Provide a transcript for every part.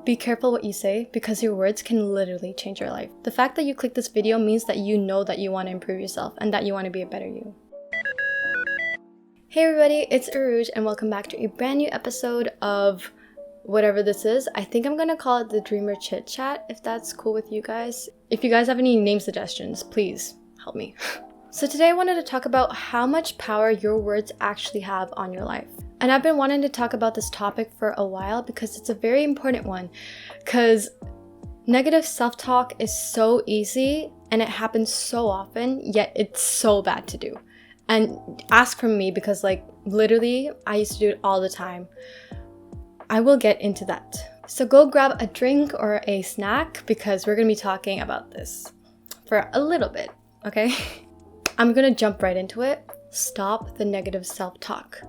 Be careful what you say because your words can literally change your life. The fact that you clicked this video means that you know that you want to improve yourself and that you want to be a better you. Hey everybody, it's Orooj and welcome back to a brand new episode of whatever this is. I think I'm gonna call it the Dreamer Chit Chat, if that's cool with you guys. If you guys have any name suggestions, please help me. So today I wanted to talk about how much power your words actually have on your life. And I've been wanting to talk about this topic for a while because it's a very important one. Because negative self-talk is so easy and it happens so often, yet it's so bad to do. And ask from me because literally I used to do it all the time. I will get into that. So go grab a drink or a snack because we're going to be talking about this for a little bit, okay? I'm going to jump right into it. Stop the negative self-talk.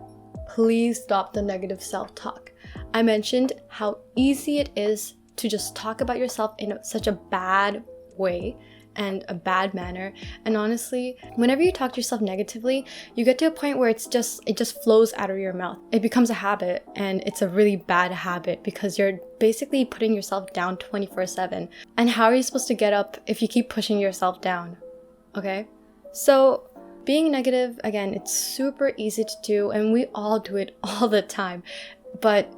Please stop the negative self-talk. I mentioned how easy it is to just talk about yourself in such a bad way and a bad manner. And honestly, whenever you talk to yourself negatively, you get to a point where it just flows out of your mouth. It becomes a habit, and it's a really bad habit because you're basically putting yourself down 24/7. And how are you supposed to get up if you keep pushing yourself down? Okay? So being negative, again, it's super easy to do and we all do it all the time, but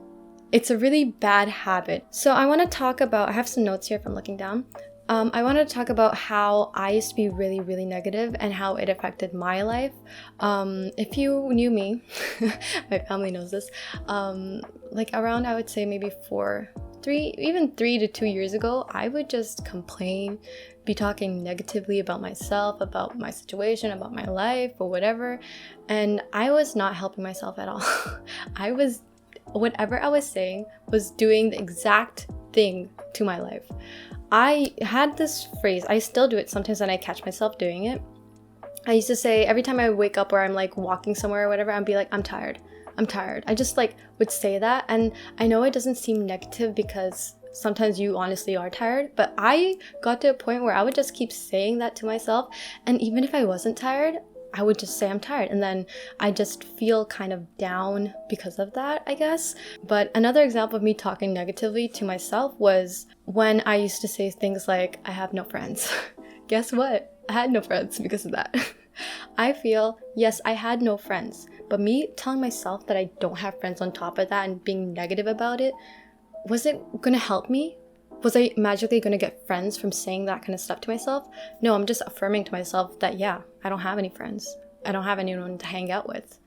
it's a really bad habit. So I want to talk about, I have some notes here if I'm looking down. I want to talk about how I used to be really, really negative and how it affected my life. If you knew me, my family knows this, around, I would say maybe 3 to 2 years ago, I would just complain, be talking negatively about myself, about my situation, about my life or whatever. And I was not helping myself at all. Whatever I was saying was doing the exact thing to my life. I had this phrase, I still do it sometimes when I catch myself doing it. I used to say every time I wake up or I'm walking somewhere or whatever, I'd be like, I'm tired. I just would say that. And I know it doesn't seem negative because sometimes you honestly are tired, but I got to a point where I would just keep saying that to myself. And even if I wasn't tired, I would just say I'm tired. And then I just feel kind of down because of that, I guess. But another example of me talking negatively to myself was when I used to say things like, I have no friends. Guess what? I had no friends because of that. I feel, yes, I had no friends. But me telling myself that I don't have friends on top of that and being negative about it, was it gonna help me? Was I magically gonna get friends from saying that kind of stuff to myself? No, I'm just affirming to myself that, yeah, I don't have any friends. I don't have anyone to hang out with.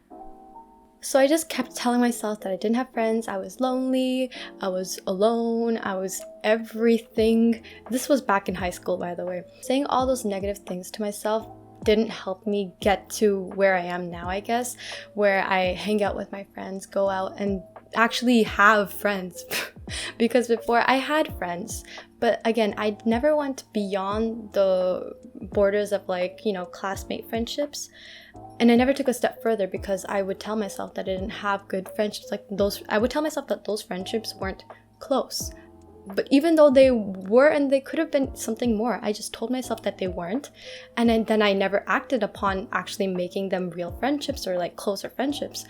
So I just kept telling myself that I didn't have friends, I was lonely, I was alone, I was everything. This was back in high school, by the way. Saying all those negative things to myself didn't help me get to where I am now, I guess, where I hang out with my friends, go out and actually have friends. Because before I had friends, but again, I never went beyond the borders of classmate friendships. And I never took a step further because I would tell myself that I didn't have good friendships I would tell myself that those friendships weren't close. But even though they were and they could have been something more, I just told myself that they weren't. And then I never acted upon actually making them real friendships or closer friendships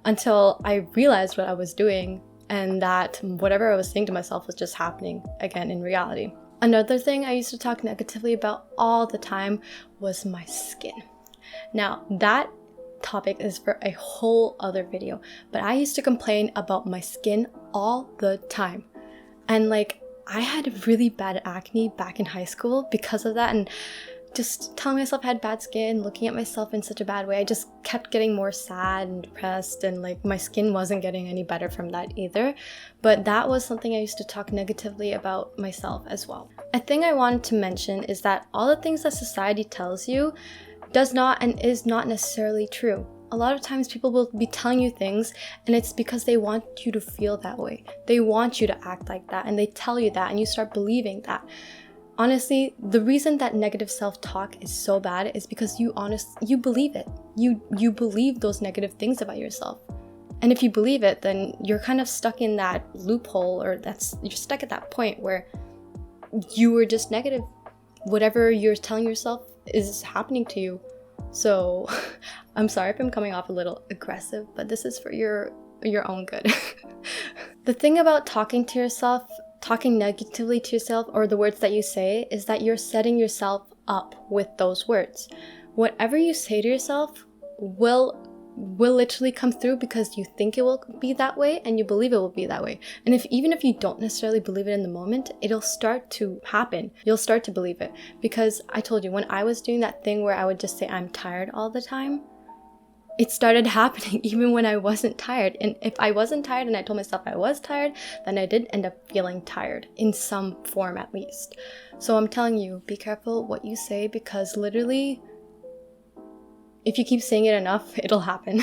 until I realized what I was doing and that whatever I was saying to myself was just happening again in reality. Another thing I used to talk negatively about all the time was my skin. Now, that topic is for a whole other video, but I used to complain about my skin all the time. And I had really bad acne back in high school because of that, and just telling myself I had bad skin, looking at myself in such a bad way, I just kept getting more sad and depressed, and my skin wasn't getting any better from that either. But that was something I used to talk negatively about myself as well. A thing I wanted to mention is that all the things that society tells you does not and is not necessarily true. A lot of times people will be telling you things and it's because they want you to feel that way. They want you to act like that and they tell you that and you start believing that. Honestly, the reason that negative self-talk is so bad is because you believe it. You believe those negative things about yourself. And if you believe it, then you're kind of stuck in that loophole, or you're stuck at that point where you were just negative. Whatever you're telling yourself is happening to you. So I'm sorry if I'm coming off a little aggressive, but this is for your own good. The thing about talking to yourself talking negatively to yourself or the words that you say is that you're setting yourself up with those words. Whatever you say to yourself will literally come through because you think it will be that way and you believe it will be that way. And even if you don't necessarily believe it in the moment, it'll start to happen. You'll start to believe it. Because I told you, when I was doing that thing where I would just say I'm tired all the time, it started happening even when I wasn't tired. And if I wasn't tired and I told myself I was tired, then I did end up feeling tired in some form at least. So I'm telling you, be careful what you say, because literally, if you keep saying it enough, it'll happen.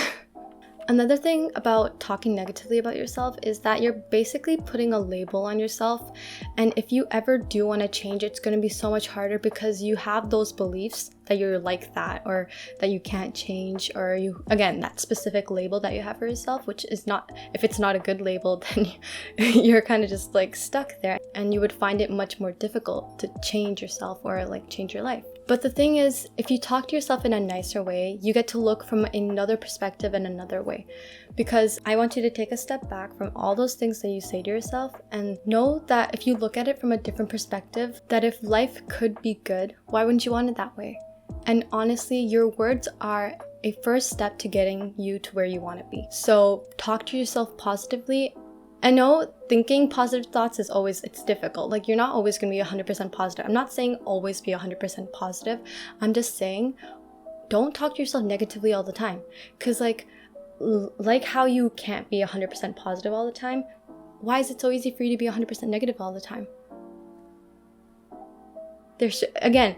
Another thing about talking negatively about yourself is that you're basically putting a label on yourself. And if you ever do want to change, it's going to be so much harder because you have those beliefs that you're like that, or that you can't change, or again, that specific label that you have for yourself, which is not, if it's not a good label, then you're kind of just like stuck there, and you would find it much more difficult to change yourself or like change your life. But the thing is, if you talk to yourself in a nicer way, you get to look from another perspective and another way. Because I want you to take a step back from all those things that you say to yourself and know that if you look at it from a different perspective, that if life could be good, why wouldn't you want it that way? And honestly, your words are a first step to getting you to where you want to be. So talk to yourself positively. I know thinking positive thoughts it's difficult. Like, you're not always going to be 100% positive. I'm not saying always be 100% positive. I'm just saying don't talk to yourself negatively all the time. Because like how you can't be 100% positive all the time, why is it so easy for you to be 100% negative all the time? Again,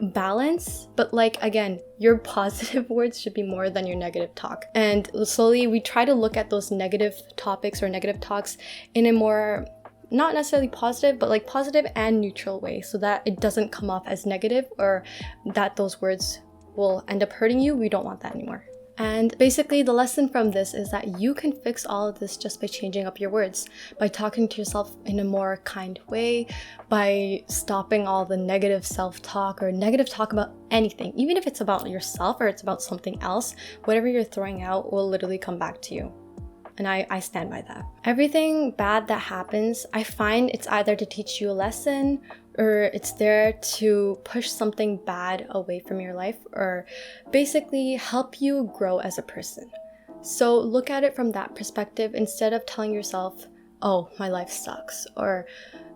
balance, but like, again, your positive words should be more than your negative talk. And slowly we try to look at those negative topics or negative talks in a more, not necessarily positive, but like positive and neutral way, so that it doesn't come off as negative or that those words will end up hurting you. We don't want that anymore. And basically the lesson from this is that you can fix all of this just by changing up your words, by talking to yourself in a more kind way, by stopping all the negative self-talk or negative talk about anything. Even if it's about yourself or it's about something else, whatever you're throwing out will literally come back to you. And I stand by that. Everything bad that happens, I find it's either to teach you a lesson, or it's there to push something bad away from your life, or basically help you grow as a person. So look at it from that perspective instead of telling yourself, oh, my life sucks, or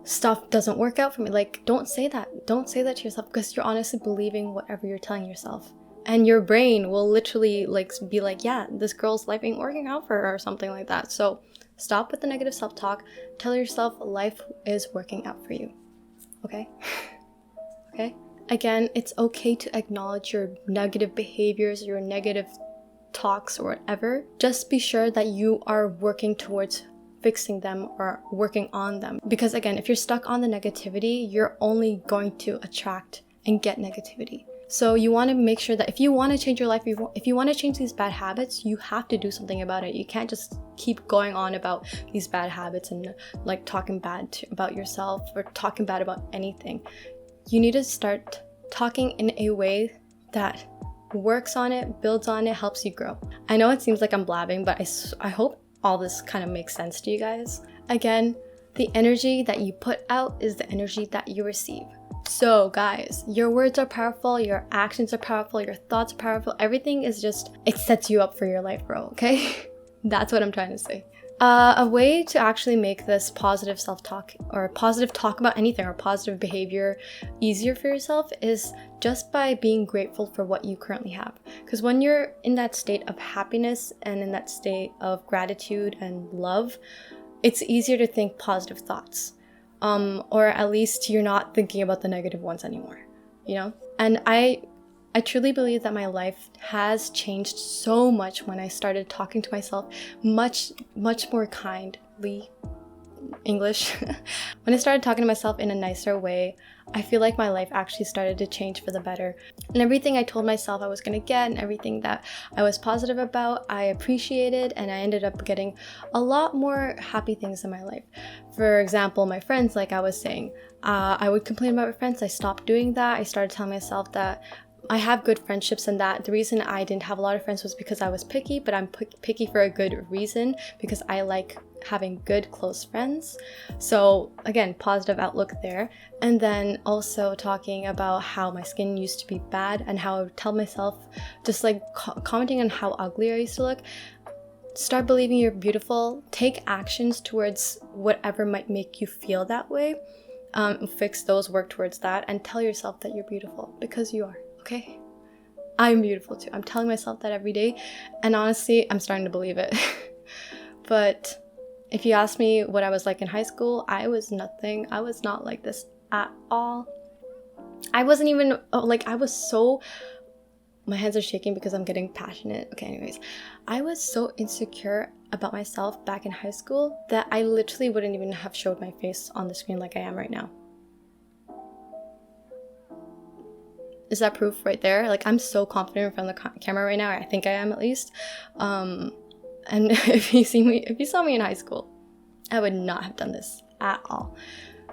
stuff doesn't work out for me. Like, don't say that. Don't say that to yourself, because you're honestly believing whatever you're telling yourself. And your brain will literally like be like, yeah, this girl's life ain't working out for her, or something like that. So stop with the negative self-talk. Tell yourself life is working out for you. Okay? Okay? Again, it's okay to acknowledge your negative behaviors, your negative talks, or whatever. Just be sure that you are working towards fixing them or working on them. Because again, if you're stuck on the negativity, you're only going to attract and get negativity. So you want to make sure that if you want to change your life, if you want to change these bad habits, you have to do something about it. You can't just keep going on about these bad habits and like talking bad about yourself or talking bad about anything. You need to start talking in a way that works on it, builds on it, helps you grow. I know it seems like I'm blabbing, but I hope all this kind of makes sense to you guys. Again, the energy that you put out is the energy that you receive. So guys, your words are powerful, your actions are powerful, your thoughts are powerful. Everything is just, it sets you up for your life, bro, okay? That's what I'm trying to say. A way to actually make this positive self-talk or positive talk about anything or positive behavior easier for yourself is just by being grateful for what you currently have. Because when you're in that state of happiness and in that state of gratitude and love, it's easier to think positive thoughts. Or at least you're not thinking about the negative ones anymore, you know? And I truly believe that my life has changed so much when I started talking to myself much more kindly. English. When I started talking to myself in a nicer way, I feel like my life actually started to change for the better. And everything I told myself I was going to get and everything that I was positive about, I appreciated, and I ended up getting a lot more happy things in my life. For example, my friends, like I was saying, I would complain about my friends. I stopped doing that. I started telling myself that I have good friendships, and that the reason I didn't have a lot of friends was because I was picky, but I'm picky for a good reason, because I like having good close friends. So again, positive outlook there. And then also talking about how my skin used to be bad and how I would tell myself, just like commenting on how ugly I used to look. Start believing you're beautiful. Take actions towards whatever might make you feel that way. Fix those, work towards that, and tell yourself that you're beautiful, because you are, okay? I'm beautiful too. I'm telling myself that every day, and honestly, I'm starting to believe it. But if you ask me what I was like in high school, I was nothing. I was not like this at all. I wasn't even, I was so... My hands are shaking because I'm getting passionate. Okay, anyways. I was so insecure about myself back in high school that I literally wouldn't even have showed my face on the screen like I am right now. Is that proof right there? Like, I'm so confident in front of the camera right now. I think I am, at least. And if you saw me in high school, I would not have done this at all.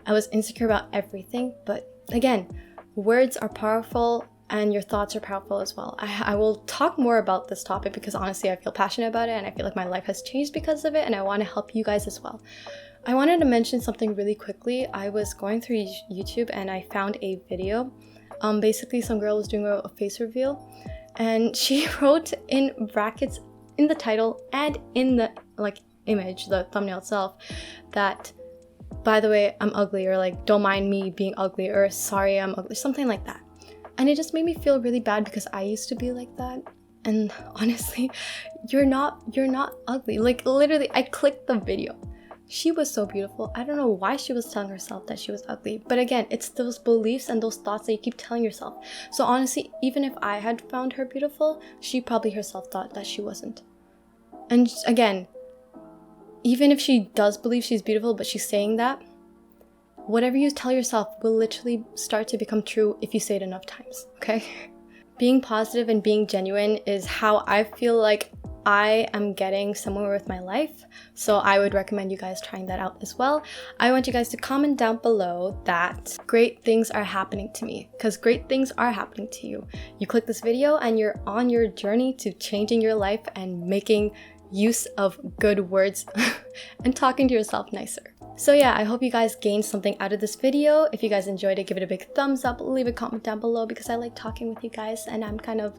I was insecure about everything. But again, words are powerful. And your thoughts are powerful as well. I will talk more about this topic because honestly, I feel passionate about it and I feel like my life has changed because of it, and I want to help you guys as well. I wanted to mention something really quickly. I was going through YouTube and I found a video. Basically, some girl was doing a face reveal, and she wrote in brackets in the title and in the image, the thumbnail itself, that, by the way, I'm ugly, or like, don't mind me being ugly, or sorry, I'm ugly, something like that. And it just made me feel really bad because I used to be like that. And honestly, you're not ugly. Like, literally, I clicked the video. She was so beautiful. I don't know why she was telling herself that she was ugly. But again, it's those beliefs and those thoughts that you keep telling yourself. So honestly, even if I had found her beautiful, she probably herself thought that she wasn't. And again, even if she does believe she's beautiful, but she's saying that, whatever you tell yourself will literally start to become true if you say it enough times, okay? Being positive and being genuine is how I feel like I am getting somewhere with my life. So I would recommend you guys trying that out as well. I want you guys to comment down below that great things are happening to me, because great things are happening to you. You click this video and you're on your journey to changing your life and making use of good words and talking to yourself nicer. So yeah, I hope you guys gained something out of this video. If you guys enjoyed it, give it a big thumbs up, leave a comment down below, because I like talking with you guys and I'm kind of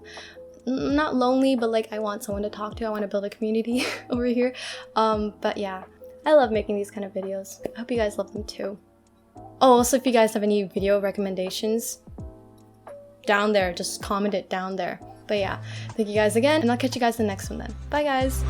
not lonely, but like I want someone to talk to. I want to build a community over here. But yeah, I love making these kind of videos. I hope you guys love them too. Oh, also, if you guys have any video recommendations down there, just comment it down there. But yeah, thank you guys again, and I'll catch you guys in the next one then. Bye guys!